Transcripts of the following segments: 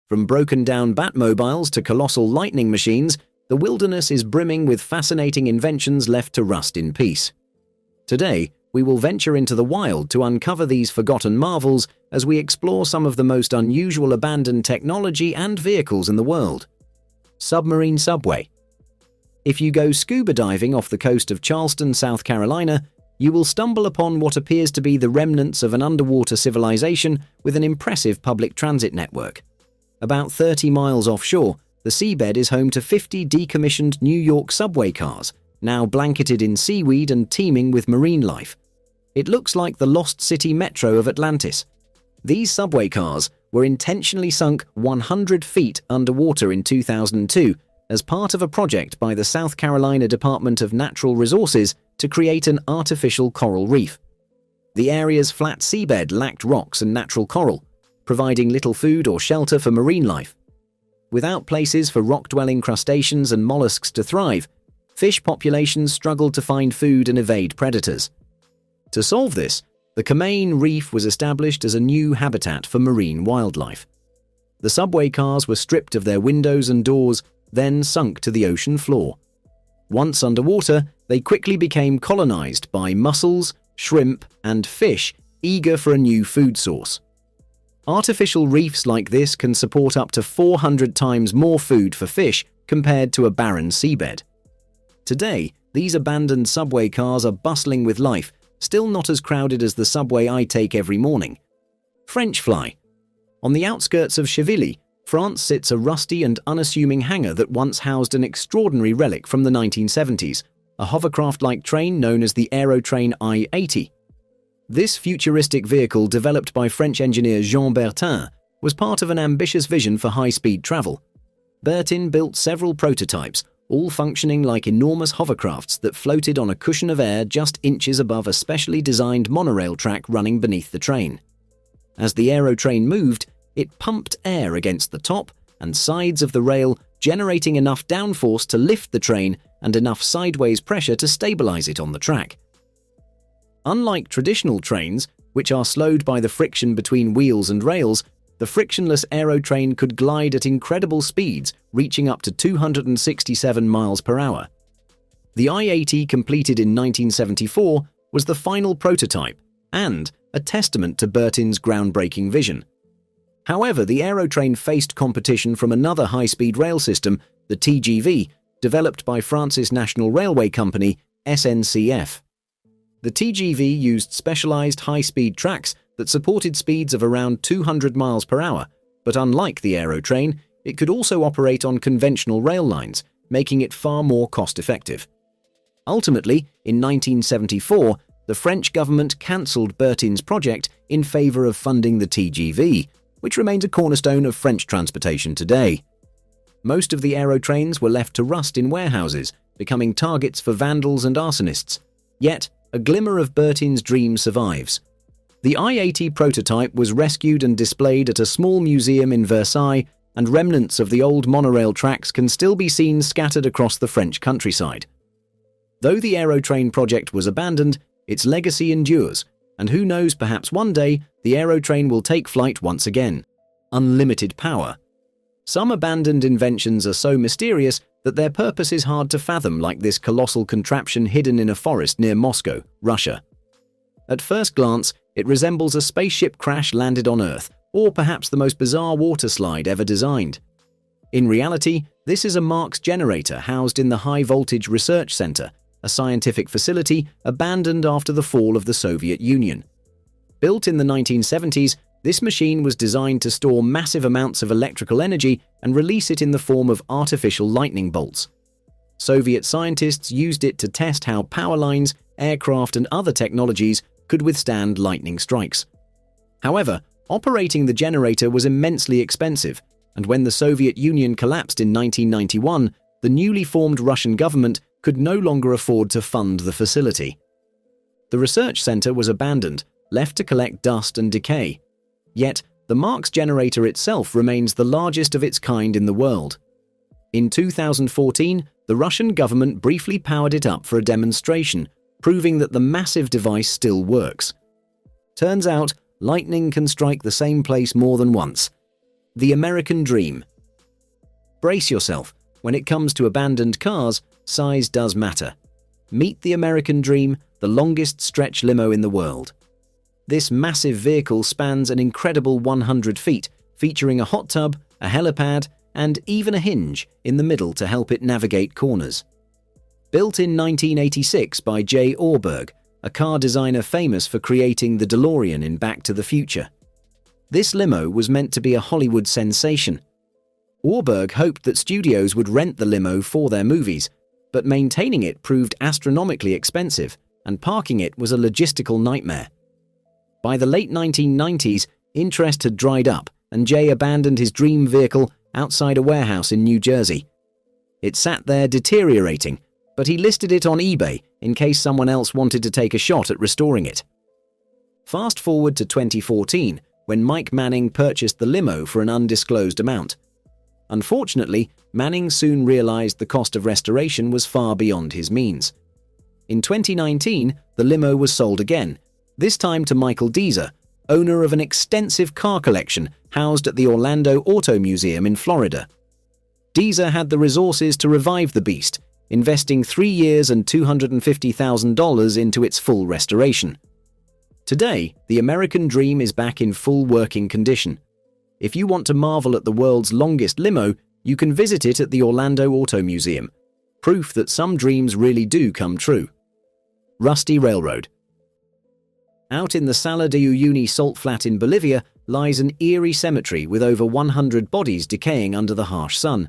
From broken-down Batmobiles to colossal lightning machines, the wilderness is brimming with fascinating inventions left to rust in peace. Today, we will venture into the wild to uncover these forgotten marvels as we explore some of the most unusual abandoned technology and vehicles in the world. Submarine subway. If you go scuba diving off the coast of Charleston, South Carolina, you will stumble upon what appears to be the remnants of an underwater civilization with an impressive public transit network. About 30 miles offshore, the seabed is home to 50 decommissioned New York subway cars, now blanketed in seaweed and teeming with marine life. It looks like the lost city metro of Atlantis. These subway cars were intentionally sunk 100 feet underwater in 2002 as part of a project by the South Carolina Department of Natural Resources to create an artificial coral reef. The area's flat seabed lacked rocks and natural coral, providing little food or shelter for marine life. Without places for rock-dwelling crustaceans and mollusks to thrive, fish populations struggled to find food and evade predators. To solve this, the Comain Reef was established as a new habitat for marine wildlife. The subway cars were stripped of their windows and doors, then sunk to the ocean floor. Once underwater, they quickly became colonized by mussels, shrimp, and fish eager for a new food source. Artificial reefs like this can support up to 400 times more food for fish compared to a barren seabed. Today, these abandoned subway cars are bustling with life, still not as crowded as the subway I take every morning. French fly. On the outskirts of Chevilly, France sits a rusty and unassuming hangar that once housed an extraordinary relic from the 1970s, a hovercraft-like train known as the Aerotrain I-80. This futuristic vehicle, developed by French engineer Jean Bertin, was part of an ambitious vision for high-speed travel. Bertin built several prototypes, all functioning like enormous hovercrafts that floated on a cushion of air just inches above a specially designed monorail track running beneath the train. As the Aerotrain moved, it pumped air against the top and sides of the rail, generating enough downforce to lift the train and enough sideways pressure to stabilize it on the track. Unlike traditional trains, which are slowed by the friction between wheels and rails, the frictionless Aerotrain could glide at incredible speeds, reaching up to 267 miles per hour. The I-80, completed in 1974, was the final prototype and a testament to Bertin's groundbreaking vision. However, the Aerotrain faced competition from another high-speed rail system, the TGV, developed by France's National Railway Company, SNCF. The TGV used specialized high-speed tracks that supported speeds of around 200 miles per hour, but unlike the Aerotrain, it could also operate on conventional rail lines, making it far more cost-effective. Ultimately, in 1974, the French government cancelled Bertin's project in favor of funding the TGV, which remains a cornerstone of French transportation today. Most of the Aerotrains were left to rust in warehouses, becoming targets for vandals and arsonists. Yet, a glimmer of Bertin's dream survives. The I-80 prototype was rescued and displayed at a small museum in Versailles, and remnants of the old monorail tracks can still be seen scattered across the French countryside. Though the Aerotrain project was abandoned, its legacy endures, and who knows, perhaps one day, the Aerotrain will take flight once again. Unlimited power. Some abandoned inventions are so mysterious that their purpose is hard to fathom, like this colossal contraption hidden in a forest near Moscow, Russia. At first glance, it resembles a spaceship crash landed on Earth, or perhaps the most bizarre water slide ever designed. In reality, this is a Marx generator housed in the High Voltage Research Center, a scientific facility abandoned after the fall of the Soviet Union. Built in the 1970s, this machine was designed to store massive amounts of electrical energy and release it in the form of artificial lightning bolts. Soviet scientists used it to test how power lines, aircraft, and other technologies could withstand lightning strikes. However, operating the generator was immensely expensive, and when the Soviet Union collapsed in 1991, the newly formed Russian government could no longer afford to fund the facility. The research center was abandoned, left to collect dust and decay. Yet, the Marx generator itself remains the largest of its kind in the world. In 2014, the Russian government briefly powered it up for a demonstration, proving that the massive device still works. Turns out, lightning can strike the same place more than once. The American Dream. Brace yourself. When it comes to abandoned cars, size does matter. Meet the American Dream, the longest stretch limo in the world. This massive vehicle spans an incredible 100 feet, featuring a hot tub, a helipad, and even a hinge in the middle to help it navigate corners. Built in 1986 by J. Orberg, a car designer famous for creating the DeLorean in Back to the Future. This limo was meant to be a Hollywood sensation. Orberg hoped that studios would rent the limo for their movies, but maintaining it proved astronomically expensive, and parking it was a logistical nightmare. By the late 1990s, interest had dried up, and Jay abandoned his dream vehicle outside a warehouse in New Jersey. It sat there deteriorating, but he listed it on eBay in case someone else wanted to take a shot at restoring it. Fast forward to 2014, when Mike Manning purchased the limo for an undisclosed amount. Unfortunately, Manning soon realized the cost of restoration was far beyond his means. In 2019, the limo was sold again, this time to Michael Deezer, owner of an extensive car collection housed at the Orlando Auto Museum in Florida. Deezer had the resources to revive the beast, investing 3 years and $250,000 into its full restoration. Today, the American Dream is back in full working condition. If you want to marvel at the world's longest limo, you can visit it at the Orlando Auto Museum, proof that some dreams really do come true. Rusty Railroad. Out in the Sala de Uyuni salt flat in Bolivia lies an eerie cemetery with over 100 bodies decaying under the harsh sun.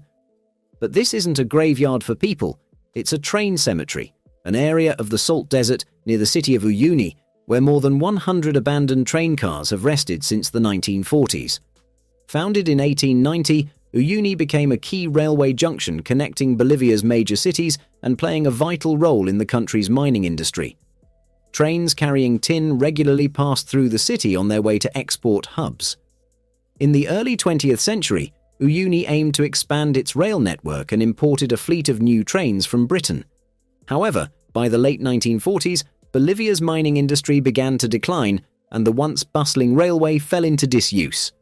But this isn't a graveyard for people, it's a train cemetery, an area of the salt desert near the city of Uyuni, where more than 100 abandoned train cars have rested since the 1940s. Founded in 1890, Uyuni became a key railway junction connecting Bolivia's major cities and playing a vital role in the country's mining industry. Trains carrying tin regularly passed through the city on their way to export hubs. In the early 20th century, Uyuni aimed to expand its rail network and imported a fleet of new trains from Britain. However, by the late 1940s, Bolivia's mining industry began to decline, and the once bustling railway fell into disuse.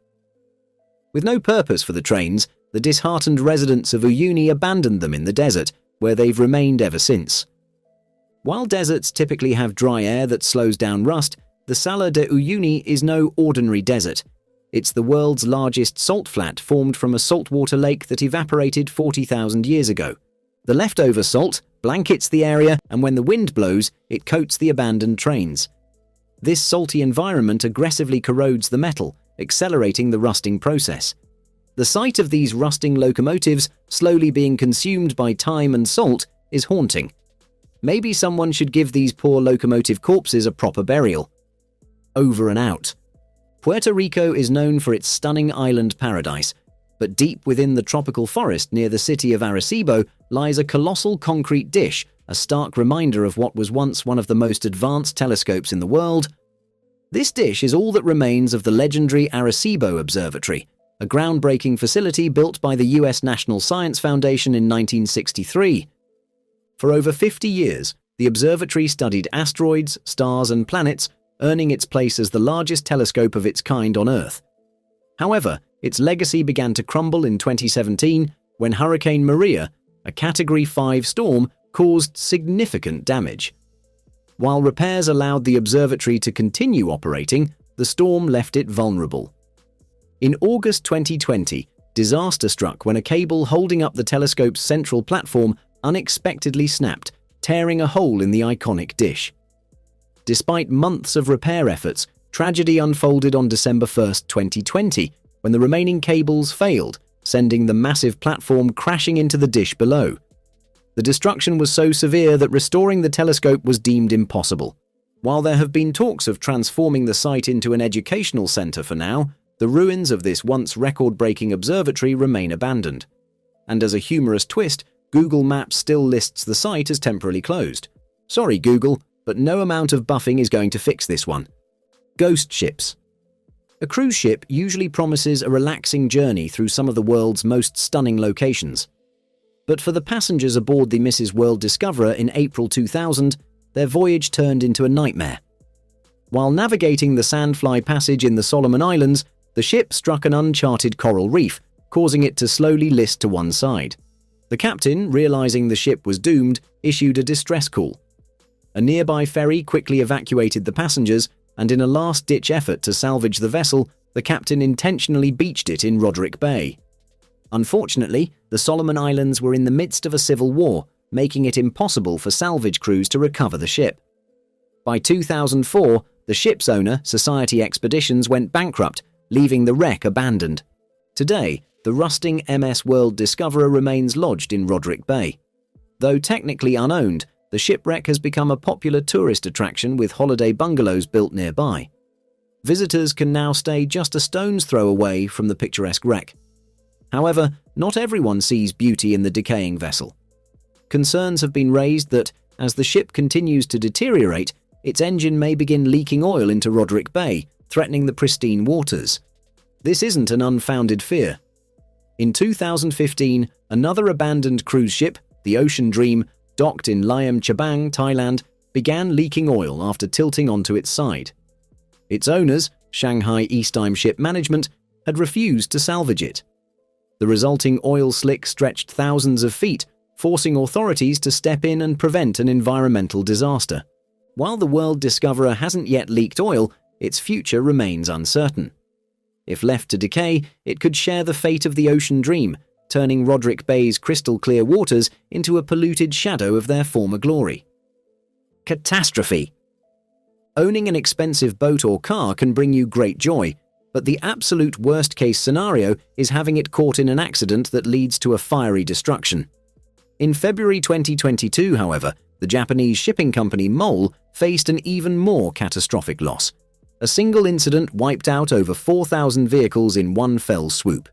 With no purpose for the trains, the disheartened residents of Uyuni abandoned them in the desert, where they've remained ever since. While deserts typically have dry air that slows down rust, the Sala de Uyuni is no ordinary desert. It's the world's largest salt flat formed from a saltwater lake that evaporated 40,000 years ago. The leftover salt blankets the area, and when the wind blows, it coats the abandoned trains. This salty environment aggressively corrodes the metal, accelerating the rusting process. The sight of these rusting locomotives slowly being consumed by time and salt is haunting. Maybe someone should give these poor locomotive corpses a proper burial. Over and out. Puerto Rico is known for its stunning island paradise, but deep within the tropical forest near the city of Arecibo lies a colossal concrete dish, a stark reminder of what was once one of the most advanced telescopes in the world. This dish is all that remains of the legendary Arecibo Observatory, a groundbreaking facility built by the US National Science Foundation in 1963. For over 50 years, the observatory studied asteroids, stars, and planets, earning its place as the largest telescope of its kind on Earth. However, its legacy began to crumble in 2017 when Hurricane Maria, a Category 5 storm, caused significant damage. While repairs allowed the observatory to continue operating, the storm left it vulnerable. In August 2020, disaster struck when a cable holding up the telescope's central platform unexpectedly snapped, tearing a hole in the iconic dish. Despite months of repair efforts, tragedy unfolded on December 1, 2020, when the remaining cables failed, sending the massive platform crashing into the dish below. The destruction was so severe that restoring the telescope was deemed impossible. While there have been talks of transforming the site into an educational center for now, the ruins of this once record-breaking observatory remain abandoned. And as a humorous twist, Google Maps still lists the site as temporarily closed. Sorry, Google, but no amount of buffing is going to fix this one. Ghost ships. A cruise ship usually promises a relaxing journey through some of the world's most stunning locations. But for the passengers aboard the Mrs. World Discoverer in April 2000, their voyage turned into a nightmare. While navigating the Sandfly Passage in the Solomon Islands, The ship struck an uncharted coral reef, causing it to slowly list to one side. The captain, realizing the ship was doomed, issued a distress call. A nearby ferry quickly evacuated the passengers, and in a last-ditch effort to salvage the vessel, the captain intentionally beached it in Roderick Bay. Unfortunately, the Solomon Islands were in the midst of a civil war, making it impossible for salvage crews to recover the ship. By 2004, the ship's owner, Society Expeditions, went bankrupt, leaving the wreck abandoned. Today, the rusting MS World Discoverer remains lodged in Roderick Bay. Though technically unowned, the shipwreck has become a popular tourist attraction with holiday bungalows built nearby. Visitors can now stay just a stone's throw away from the picturesque wreck. However, not everyone sees beauty in the decaying vessel. Concerns have been raised that, as the ship continues to deteriorate, its engine may begin leaking oil into Roderick Bay, threatening the pristine waters. This isn't an unfounded fear. In 2015, another abandoned cruise ship, the Ocean Dream, docked in Liam Chabang, Thailand, began leaking oil after tilting onto its side. Its owners, Shanghai Easttime Ship Management, had refused to salvage it. The resulting oil slick stretched thousands of feet, forcing authorities to step in and prevent an environmental disaster. While the World Discoverer hasn't yet leaked oil, its future remains uncertain. If left to decay, it could share the fate of the Ocean Dream, turning Roderick Bay's crystal-clear waters into a polluted shadow of their former glory. Catastrophe. Owning an expensive boat or car can bring you great joy, but the absolute worst-case scenario is having it caught in an accident that leads to a fiery destruction. In February 2022, however, the Japanese shipping company MOL faced an even more catastrophic loss. A single incident wiped out over 4,000 vehicles in one fell swoop.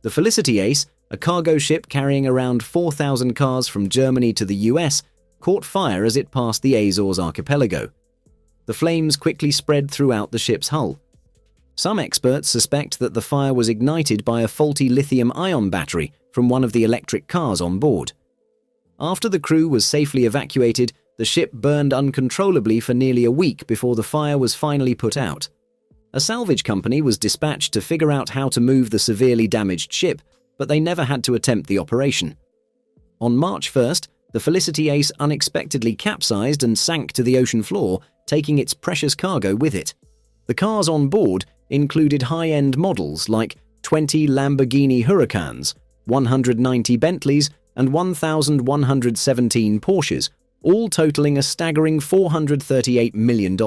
The Felicity Ace, a cargo ship carrying around 4,000 cars from Germany to the US, caught fire as it passed the Azores archipelago. The flames quickly spread throughout the ship's hull. Some experts suspect that the fire was ignited by a faulty lithium-ion battery from one of the electric cars on board. After the crew was safely evacuated, the ship burned uncontrollably for nearly a week before the fire was finally put out. A salvage company was dispatched to figure out how to move the severely damaged ship, but they never had to attempt the operation. On March 1st, the Felicity Ace unexpectedly capsized and sank to the ocean floor, taking its precious cargo with it. The cars on board included high-end models like 20 Lamborghini Huracans, 190 Bentleys, and 1,117 Porsches, all totaling a staggering $438 million.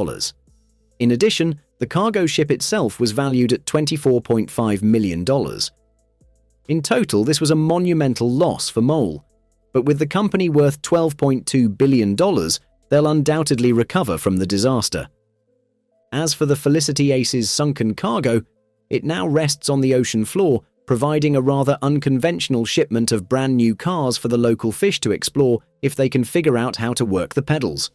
In addition, the cargo ship itself was valued at $24.5 million. In total, this was a monumental loss for MOL, but with the company worth $12.2 billion, they'll undoubtedly recover from the disaster. As for the Felicity Ace's sunken cargo, it now rests on the ocean floor, providing a rather unconventional shipment of brand new cars for the local fish to explore if they can figure out how to work the pedals.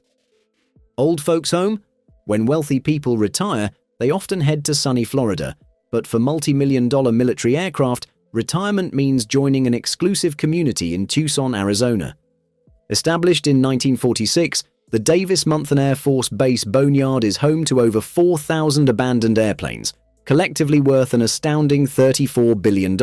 Old folks home? When wealthy people retire, they often head to sunny Florida, but for multi-million-dollar military aircraft, retirement means joining an exclusive community in Tucson, Arizona. Established in 1946, the Davis-Monthan Air Force Base Boneyard is home to over 4,000 abandoned airplanes, collectively worth an astounding $34 billion.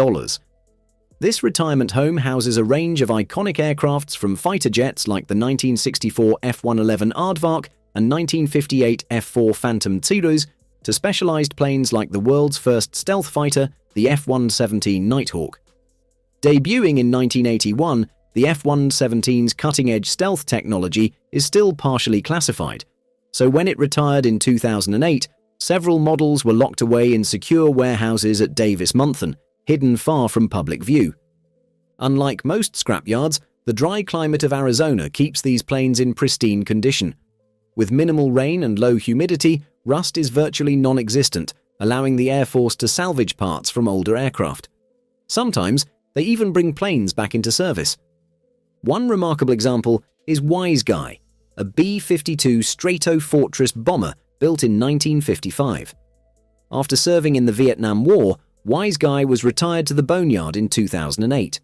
This retirement home houses a range of iconic aircrafts from fighter jets like the 1964 F-111 Aardvark and 1958 F-4 Phantom Tirus to specialized planes like the world's first stealth fighter, the F-117 Nighthawk. Debuting in 1981, the F-117's cutting-edge stealth technology is still partially classified, so when it retired in 2008, several models were locked away in secure warehouses at Davis-Monthan, hidden far from public view. Unlike most scrapyards, the dry climate of Arizona keeps these planes in pristine condition. With minimal rain and low humidity, rust is virtually non-existent, allowing the Air Force to salvage parts from older aircraft. Sometimes, they even bring planes back into service. One remarkable example is Wise Guy, a B-52 Stratofortress bomber built in 1955. After serving in the Vietnam War, Wise Guy was retired to the Boneyard in 2008.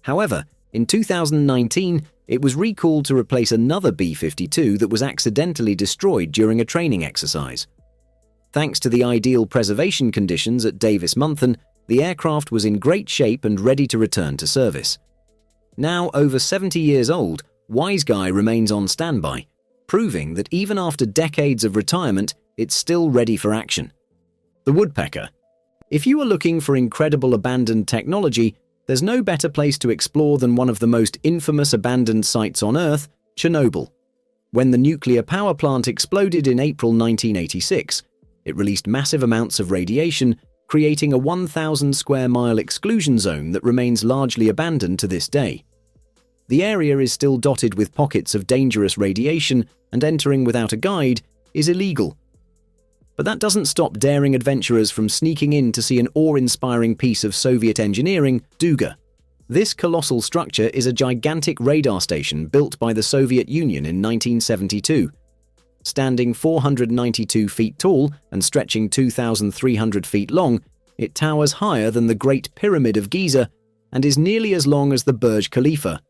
However, in 2019, it was recalled to replace another B-52 that was accidentally destroyed during a training exercise. Thanks to the ideal preservation conditions at Davis-Monthan, the aircraft was in great shape and ready to return to service. Now over 70 years old, Wiseguy remains on standby, proving that even after decades of retirement, it's still ready for action. The Woodpecker. If you are looking for incredible abandoned technology, there's no better place to explore than one of the most infamous abandoned sites on Earth, Chernobyl. When the nuclear power plant exploded in April 1986, it released massive amounts of radiation, creating a 1,000 square mile exclusion zone that remains largely abandoned to this day. The area is still dotted with pockets of dangerous radiation, and entering without a guide is illegal. But that doesn't stop daring adventurers from sneaking in to see an awe-inspiring piece of Soviet engineering, Duga. This colossal structure is a gigantic radar station built by the Soviet Union in 1972. Standing 492 feet tall and stretching 2,300 feet long, it towers higher than the Great Pyramid of Giza and is nearly as long as the Burj Khalifa.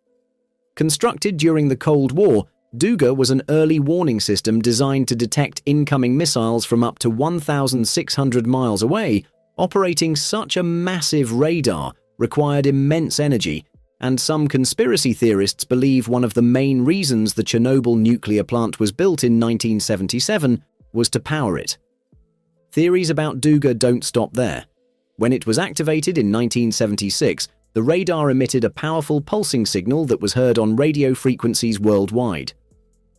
Constructed during the Cold War, Duga was an early warning system designed to detect incoming missiles from up to 1,600 miles away. Operating such a massive radar required immense energy, and some conspiracy theorists believe one of the main reasons the Chernobyl nuclear plant was built in 1977 was to power it. Theories about Duga don't stop there. When it was activated in 1976, the radar emitted a powerful pulsing signal that was heard on radio frequencies worldwide.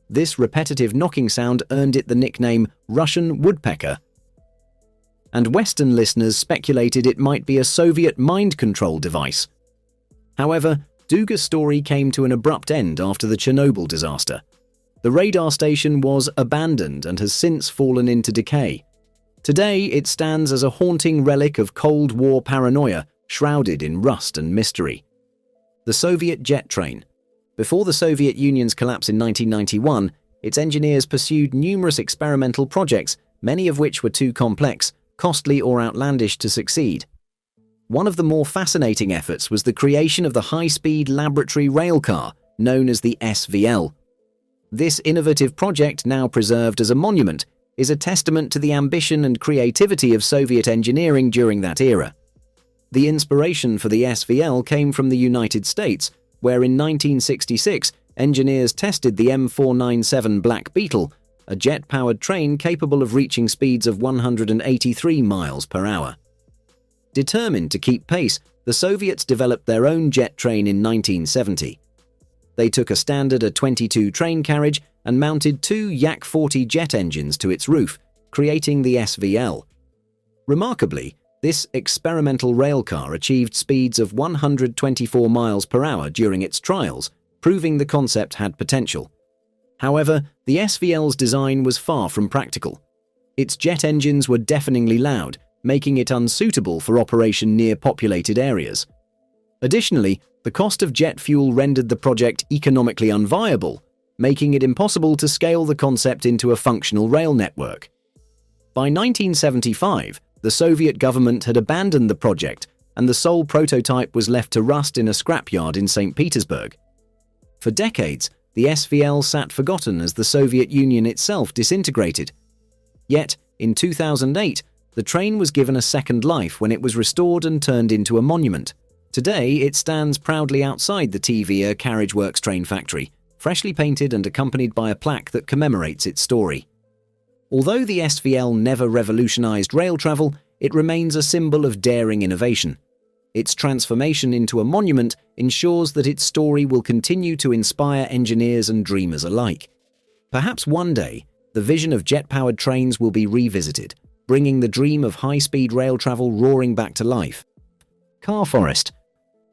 This repetitive knocking sound earned it the nickname Russian Woodpecker, and Western listeners speculated it might be a Soviet mind control device. However, Duga's story came to an abrupt end after the Chernobyl disaster. The radar station was abandoned and has since fallen into decay. Today, it stands as a haunting relic of Cold War paranoia, shrouded in rust and mystery. The Soviet jet train. Before the Soviet Union's collapse in 1991, its engineers pursued numerous experimental projects, many of which were too complex, costly, or outlandish to succeed. One of the more fascinating efforts was the creation of the high-speed laboratory railcar, known as the SVL. This innovative project, now preserved as a monument, is a testament to the ambition and creativity of Soviet engineering during that era. The inspiration for the SVL came from the United States, where in 1966 engineers tested the M497 Black Beetle, a jet-powered train capable of reaching speeds of 183 miles per hour. Determined to keep pace, the Soviets developed their own jet train in 1970. They took a standard A-22 train carriage and mounted two Yak-40 jet engines to its roof, creating the SVL. Remarkably, this experimental railcar achieved speeds of 124 miles per hour during its trials, proving the concept had potential. However, the SVL's design was far from practical. Its jet engines were deafeningly loud, making it unsuitable for operation near populated areas. Additionally, the cost of jet fuel rendered the project economically unviable, making it impossible to scale the concept into a functional rail network. By 1975, the Soviet government had abandoned the project, and the sole prototype was left to rust in a scrapyard in St. Petersburg. For decades, the SVL sat forgotten as the Soviet Union itself disintegrated. Yet, in 2008, the train was given a second life when it was restored and turned into a monument. Today, it stands proudly outside the TVA Carriage Works train factory, freshly painted and accompanied by a plaque that commemorates its story. Although the SVL never revolutionized rail travel, it remains a symbol of daring innovation. Its transformation into a monument ensures that its story will continue to inspire engineers and dreamers alike. Perhaps one day, the vision of jet-powered trains will be revisited, bringing the dream of high-speed rail travel roaring back to life. Car forest.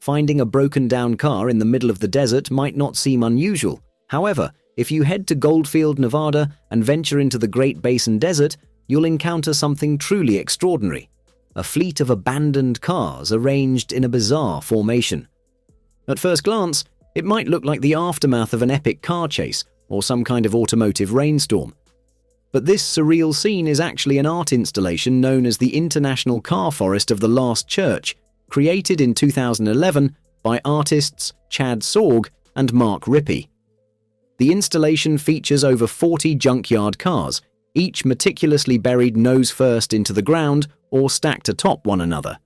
Finding a broken-down car in the middle of the desert might not seem unusual. However, if you head to Goldfield, Nevada, and venture into the Great Basin Desert, you'll encounter something truly extraordinary. A fleet of abandoned cars arranged in a bizarre formation. At first glance, it might look like the aftermath of an epic car chase or some kind of automotive rainstorm. But this surreal scene is actually an art installation known as the International Car Forest of the Last Church, created in 2011 by artists Chad Sorg and Mark Rippey. The installation features over 40 junkyard cars, each meticulously buried nose first into the ground or stacked atop one another.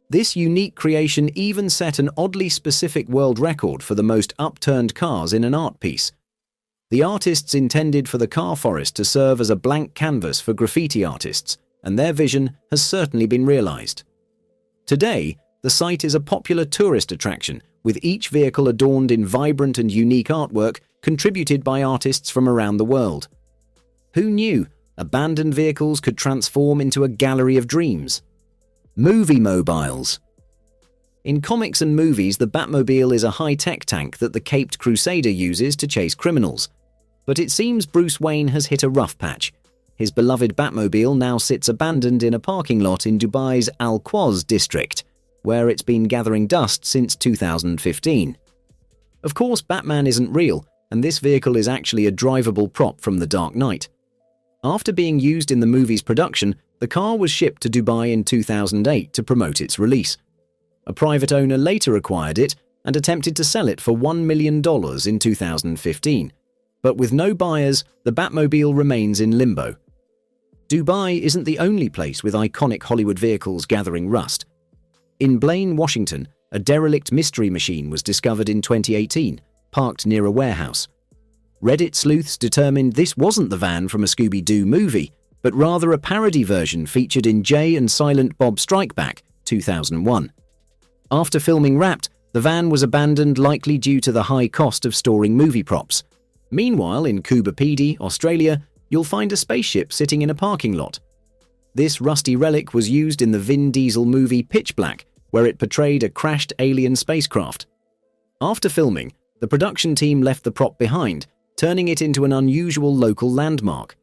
This unique creation even set an oddly specific world record for the most upturned cars in an art piece. The artists intended for the car forest to serve as a blank canvas for graffiti artists, and their vision has certainly been realized. Today, the site is a popular tourist attraction, with each vehicle adorned in vibrant and unique artwork contributed by artists from around the world. Who knew abandoned vehicles could transform into a gallery of dreams? Movie mobiles. In comics and movies, the Batmobile is a high-tech tank that the caped crusader uses to chase criminals. But it seems Bruce Wayne has hit a rough patch. His beloved Batmobile now sits abandoned in a parking lot in Dubai's Al Quoz district, where it's been gathering dust since 2015. Of course, Batman isn't real, and this vehicle is actually a drivable prop from The Dark Knight. After being used in the movie's production, the car was shipped to Dubai in 2008 to promote its release. A private owner later acquired it and attempted to sell it for $1 million in 2015. But with no buyers, the Batmobile remains in limbo. Dubai isn't the only place with iconic Hollywood vehicles gathering rust. In Blaine, Washington, a derelict mystery machine was discovered in 2018, parked near a warehouse. Reddit sleuths determined this wasn't the van from a Scooby-Doo movie, but rather a parody version featured in Jay and Silent Bob Strike Back, 2001. After filming Wrapped, the van was abandoned likely due to the high cost of storing movie props. Meanwhile, in Coober Pedy, Australia, you'll find a spaceship sitting in a parking lot. This rusty relic was used in the Vin Diesel movie Pitch Black, where it portrayed a crashed alien spacecraft. After filming, the production team left the prop behind, turning it into an unusual local landmark.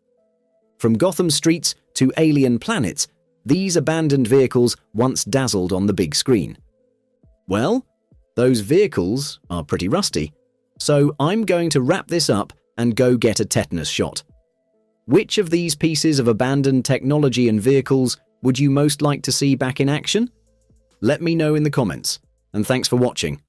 From Gotham streets to alien planets, these abandoned vehicles once dazzled on the big screen. Well, those vehicles are pretty rusty, so I'm going to wrap this up and go get a tetanus shot. Which of these pieces of abandoned technology and vehicles would you most like to see back in action? Let me know in the comments, and thanks for watching.